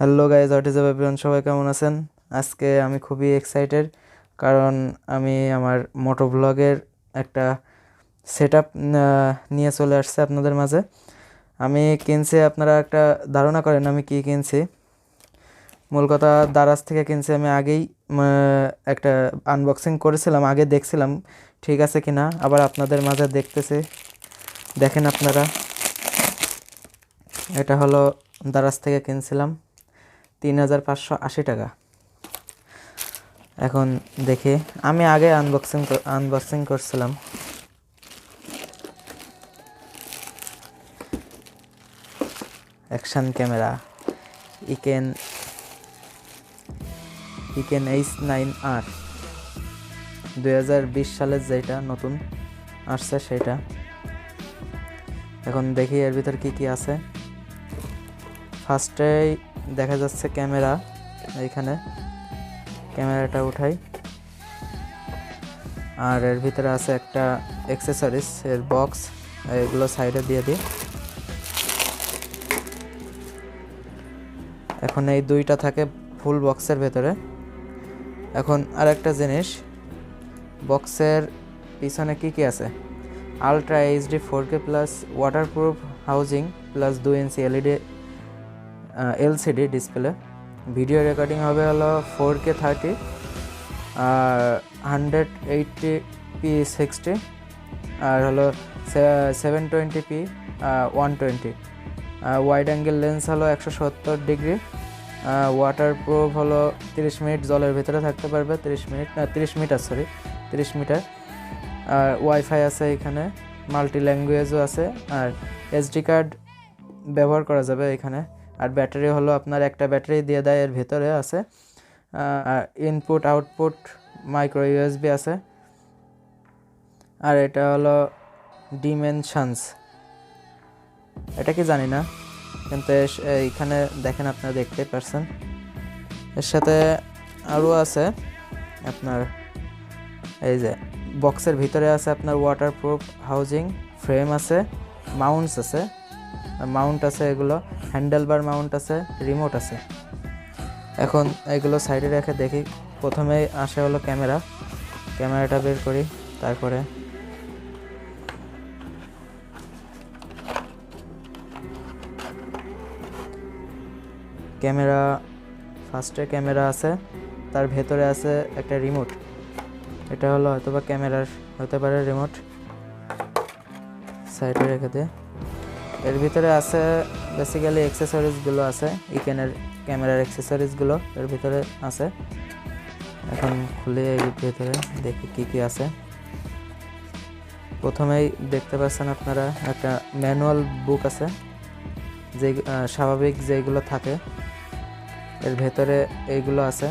Hello guys, what is up everyone, সবাই কেমন আছেন? আজকে আমি খুবই এক্সাইটেড, কারণ আমি আমার মোটো ব্লগের একটা সেট আপ নিয়ে চলে আসছে আপনাদের মাঝে। আমি কিনছি, আপনারা একটা ধারণা করেন আমি কি কিনছি। মূল কথা, দারাজ থেকে কিনছি। আমি আগেই একটা আনবক্সিং করেছিলাম, আগে দেখছিলাম ঠিক আছে কিনা, আবার আপনাদের মাঝে দেখতেছি। দেখেন আপনারা, এটা হলো দারাজ থেকে কিনছিলাম 3,580 টাকা। এখন দেখি, আমি আগে আনবক্সিং করছিলাম। অ্যাকশন ক্যামেরা ইকেন H9R 2020 সালের যেটা নতুন আসছে সেটা। এখন দেখি এর ভিতর কি কি আছে। ফার্স্টেই দেখা যাচ্ছে ক্যামেরা। এইখানে ক্যামেরাটা উঠাই, আর এর ভিতরে আছে একটা অ্যাক্সেসরিজ এর বক্স, এগুলো সাইডে দিয়ে দিই। এখন এই দুইটা থাকে ফুল বক্সের ভেতরে। এখন আরেকটা জিনিস, বক্সের পিছনে কি কি আছে: ultra HD 4K plus waterproof housing plus 2 ইঞ্চি এলসিডি ডিসপ্লে। ভিডিও রেকর্ডিং হবে হলো 4K 30 আর 180p 60, আর হলো 720p 120। ওয়াইড অ্যাঙ্গেল লেন্স হলো 170 ডিগ্রি। ওয়াটারপ্রুফ হলো 30 মিনিট জলের ভিতরে থাকতে পারবে, 30 মিটার। আর ওয়াইফাই আছে এখানে, মাল্টি ল্যাঙ্গুয়েজও আছে, আর এসডি কার্ড ব্যবহার করা যাবে এখানে। আর ব্যাটারি হলো আপনার একটা ব্যাটারি দিয়ে দেয়, এর ভেতরে আছে। ইনপুট আউটপুট মাইক্রো ইউএসবি আছে। আর এটা হলো ডিমেনশনস, এটা কি জানি না, কিন্তু এইখানে দেখেন, আপনারা দেখতে পারছেন। এর সাথে আরও আছে আপনার, এই যে বক্সের ভিতরে আছে আপনার ওয়াটারপ্রুফ হাউজিং ফ্রেম আছে, মাউন্টস আছে, এগুলো হ্যান্ডেলবার মাউন্ট আছে, রিমোট আছে। এখন এগুলো সাইডে রেখে দেখি। প্রথমেই আসে হলো ক্যামেরাটা বের করি। তারপরে ফার্স্টে ক্যামেরা আছে, তার ভেতরে আছে একটা রিমোট। এটা হলো হয়তোবা ক্যামেরার হতে পারে রিমোট, সাইডে রেখে দে। এর ভিতরে আছে বেসিক্যালি অ্যাক্সেসরিজগুলো আছে, ইকেনের ক্যামেরার অ্যাক্সেসরিজগুলো এর ভিতরে আছে। এখন খুলে এর ভিতরে দেখি কি কি আছে। প্রথমেই দেখতে পাচ্ছেন আপনারা একটা ম্যানুয়াল বুক আছে, যে স্বাভাবিক যেগুলো থাকে এর ভেতরে এইগুলো আছে।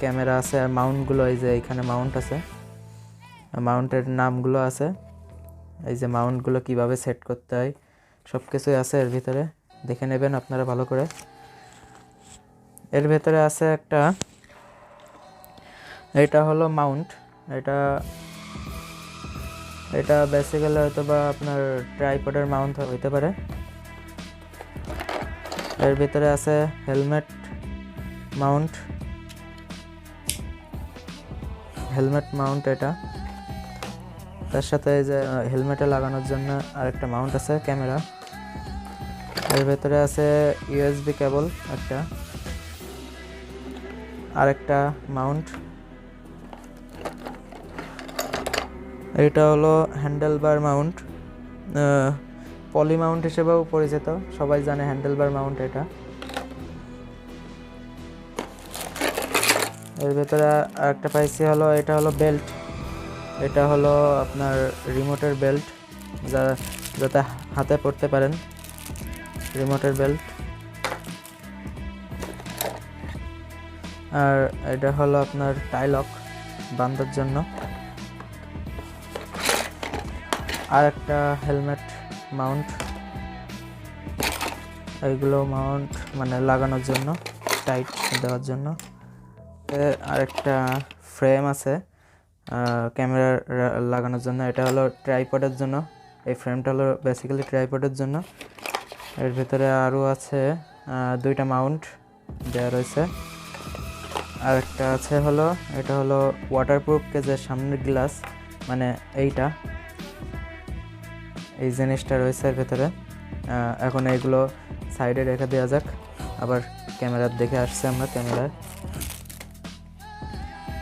ক্যামেরা আছে, আর মাউন্টগুলো, এই যে এখানে মাউন্ট আছে, মাউন্টের নামগুলো আছে, এই যে মাউন্টগুলো কিভাবে সেট করতে হয় সব কিছুই আছে এর ভিতরে, দেখে নেবেন আপনারা ভালো করে। এর ভেতরে আছে একটা, এটা হলো মাউন্ট। এটা বেসিক্যালি হয়তো বা আপনার ট্রাইপডের মাউন্ট হইতে পারে। এর ভিতরে আছে হেলমেট মাউন্ট, এটা তার সাথে এই যে হেলমেটে লাগানোর জন্য আরেকটা মাউন্ট আছে ক্যামেরা। এর ভেতরে আছে ইউএসবি কেবল একটা, আরেকটা মাউন্ট। এটা হলো হ্যান্ডেলবার মাউন্ট, পলি মাউন্ট হিসেবেও পরিচিত, সবাই জানে হ্যান্ডেলবার মাউন্ট এটা। এর ভেতরে আরেকটা পাইছি হলো, এটা হলো বেল্ট। এটা হলো আপনার রিমোটের বেল্ট, যাতে হাতে পড়তে পারেন, রিমোটের বেল্ট। আর এটা হলো আপনার টাইলক বাঁধার জন্য। আর একটা হেলমেট মাউন্ট, এইগুলো মাউন্ট মানে লাগানোর জন্য, টাইট দেওয়ার জন্য। আরেকটা ফ্রেম আছে ক্যামেরা লাগানোর জন্য, এটা হলো ট্রাইপডের জন্য। এই ফ্রেমটা হলো বেসিক্যালি ট্রাইপডের জন্য। এর ভিতরে আরও আছে দুইটা মাউন্ট, দেওয়া রয়েছে। আর একটা আছে হলো, এটা হলো ওয়াটারপ্রুফ কেজের সামনের গ্লাস, মানে এইটা, এই জিনিসটা রয়েছে এর ভেতরে। এখন এইগুলো সাইডে রেখে দেওয়া যাক। আবার ক্যামেরার দেখে আসছে আমরা ক্যামেরার।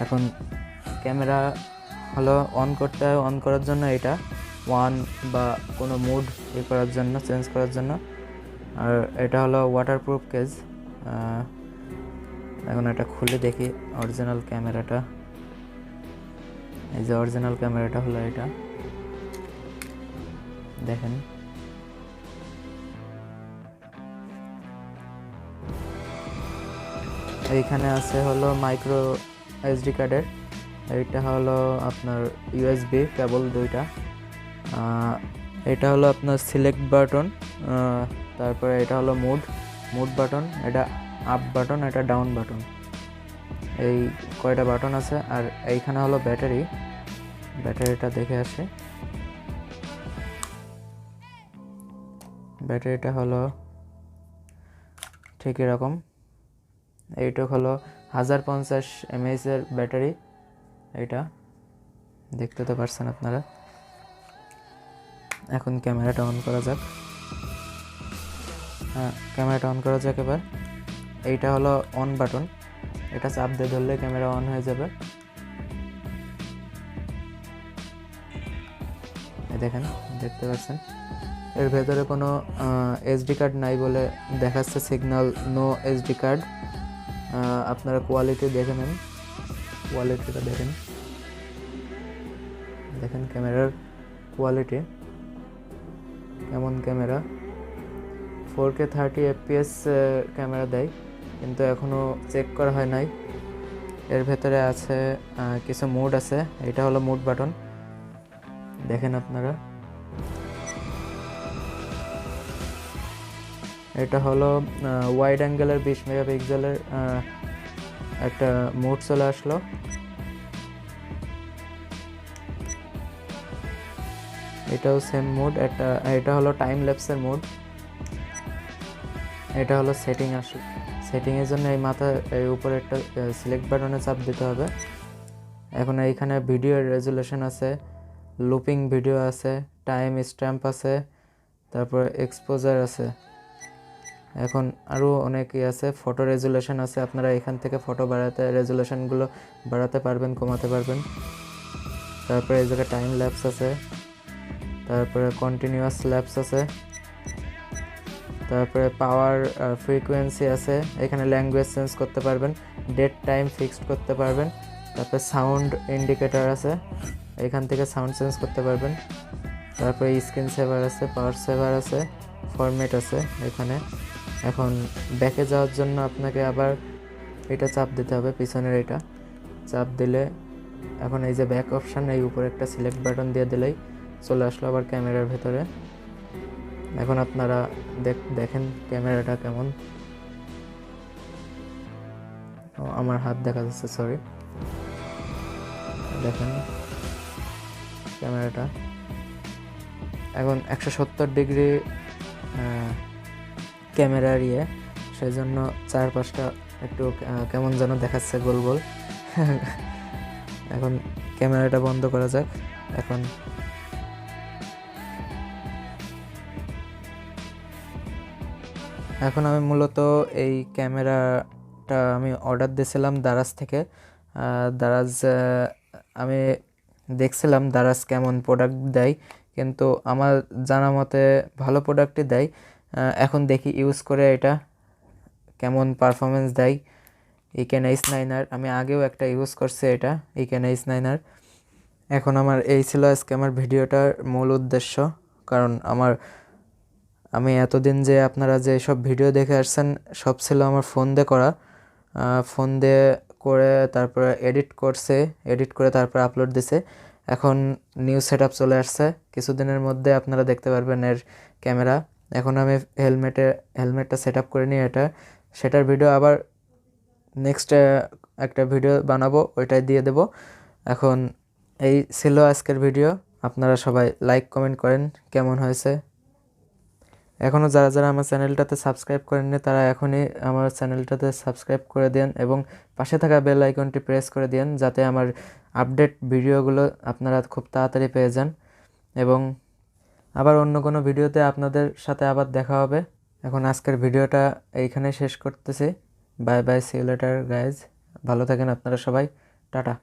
এখন ক্যামেরা হলো অন করার জন্য এটা ওয়ান বা কোনো মুড করার জন্য, চেঞ্জ করার জন্য। আর এটা হলো ওয়াটারপ্রুফ কেজ। এখন এটা খুলে দেখি অরিজিনাল ক্যামেরাটা। এই যে অরিজিনাল ক্যামেরাটা হলো এটা, দেখেন। এইখানে আছে হলো মাইক্রো এসডি কার্ডের, এইটা হলো আপনার ইউএসবি কেবল দুইটা। এটা হলো আপনার সিলেক্ট বাটন, তারপরে এটা হলো মুড বাটন, এটা আপ বাটন, এটা ডাউন বাটন, এই কয়টা বাটন আছে। আর এইখানে হলো ব্যাটারিটা দেখে আসে। ব্যাটারিটা হলো ঠিক এরকম, এইটা হলো 1050 mAh এর ব্যাটারি। এইটা দেখতে তো পারছেন আপনারা। এখন ক্যামেরাটা অন করা যাক। ক্যামেরাটা অন করা যাক এবার। এইটা হলো অন বাটন, এটা চাপ দিয়ে ধরলে ক্যামেরা অন হয়ে যাবে। দেখেন, দেখতে পাচ্ছেন এর ভেতরে কোনো এসডি কার্ড নাই বলে দেখাচ্ছে সিগন্যাল নো এসডি কার্ড। আপনারা কোয়ালিটি দেখে নেন, কোয়ালিটিটা দেখেন ক্যামেরার কোয়ালিটি কেমন। ক্যামেরা 4K 30 FPS ক্যামেরা দেয়, কিন্তু এখনও চেক করা হয় নাই। এর ভেতরে আছে কিছু মুড আছে, এটা হলো মুড বাটন, দেখেন আপনারা। এটা হলো ওয়াইড অ্যাঙ্গেলের 20 মেগাপিক্সেলের একটা মুড চলে আসলো। এটাও সেম মুড। এটা হলো টাইম ল্যাপসের মুড। এটা হলো সেটিংয়ের জন্য এই এই উপরে একটা সিলেক্ট বাটনে চাপ দিতে হবে। এখন এইখানে ভিডিওর রেজুলেশন আছে, লুপিং ভিডিও আছে, টাইম স্ট্যাম্প আছে, তারপর এক্সপোজার আছে। এখন আরও অনেকই আছে, ফটো রেজুলেশন আছে। আপনারা এখান থেকে ফটো রেজুলেশনগুলো বাড়াতে পারবেন, কমাতে পারবেন। তারপরে এই জায়গায় টাইম ল্যাপস আছে, তারপরে কন্টিনিউয়াস ল্যাপস আছে, তারপরে পাওয়ার ফ্রিকোয়েন্সি আছে। এখানে ল্যাঙ্গুয়েজ চেঞ্জ করতে পারবেন, ডেট টাইম ফিক্সড করতে পারবেন। তারপরে সাউন্ড ইন্ডিকেটর আছে, এখান থেকে সাউন্ড চেঞ্জ করতে পারবেন। তারপরে স্ক্রিন সেভার আছে, পাওয়ার সেভার আছে, ফরম্যাট আছে এখানে। এখন ব্যাকে যাওয়ার জন্য আপনাকে আবার এটা চাপ দিতে হবে, পিছনের এটা চাপ দিলে এখন এই যে ব্যাক অপশান, এই উপরে একটা সিলেক্ট বাটন দিয়ে দিলেই চলে আসলো আবার ক্যামেরার ভেতরে। এখন আপনারা দেখেন ক্যামেরাটা কেমন। আমার হাত দেখা যাচ্ছে, সরি। দেখেন ক্যামেরাটা এখন 170 ডিগ্রি ক্যামেরার সেই জন্য চারপাশটা একটু কেমন যেন দেখাচ্ছে, গোল গোল। এখন ক্যামেরাটা বন্ধ করা যাক। এখন আমি মূলত এই ক্যামেরাটা আমি অর্ডার দিয়েছিলাম দারাজ থেকে। দারাজ আমি দেখছিলাম দারাজ কেমন প্রোডাক্ট দেয়, কিন্তু আমার জানা মতে ভালো প্রোডাক্টই দেয়। এখন দেখি ইউজ করে এটা কেমন পারফরমেন্স দেয়। ইকেন H9R আমি আগেও একটা ইউজ করছি, এটা ইকেন H9R। এখন এই ছিল আজকে আমার ভিডিওটার মূল উদ্দেশ্য, কারণ আমি এতদিন যে আপনারা যে সব ভিডিও দেখে আসছেন সব ছিল আমার ফোন দিয়ে করা। ফোন দিয়ে করে তারপরে এডিট করে তারপরে আপলোড দিছে। এখন নিউ সেটআপ চলে আসছে, কিছুদিনের মধ্যে আপনারা দেখতে পারবেন এর ক্যামেরা। এখন আমি হেলমেটটা সেটআপ করে নিয়ে সেটার ভিডিও আবার নেক্সট একটা ভিডিও বানাবো, ওইটাই দিয়ে দেব। এখন এই ছিল আজকের ভিডিও। আপনারা সবাই লাইক কমেন্ট করেন কেমন হয়েছে। এখনও যারা যারা আমার চ্যানেলটাতে সাবস্ক্রাইব করেননি তারা এখনই আমার চ্যানেলটাতে সাবস্ক্রাইব করে দেন এবং পাশে থাকা বেল আইকনটি প্রেস করে দেন যাতে আমার আপডেট ভিডিওগুলো আপনারা খুব তাড়াতাড়ি পেয়ে যান। এবং আবার অন্য কোনো ভিডিওতে আপনাদের সাথে আবার দেখা হবে। এখন আজকের ভিডিওটা এইখানে শেষ করতেছি। Bye bye, see you later guys. ভালো থাকেন আপনারা সবাই, টাটা।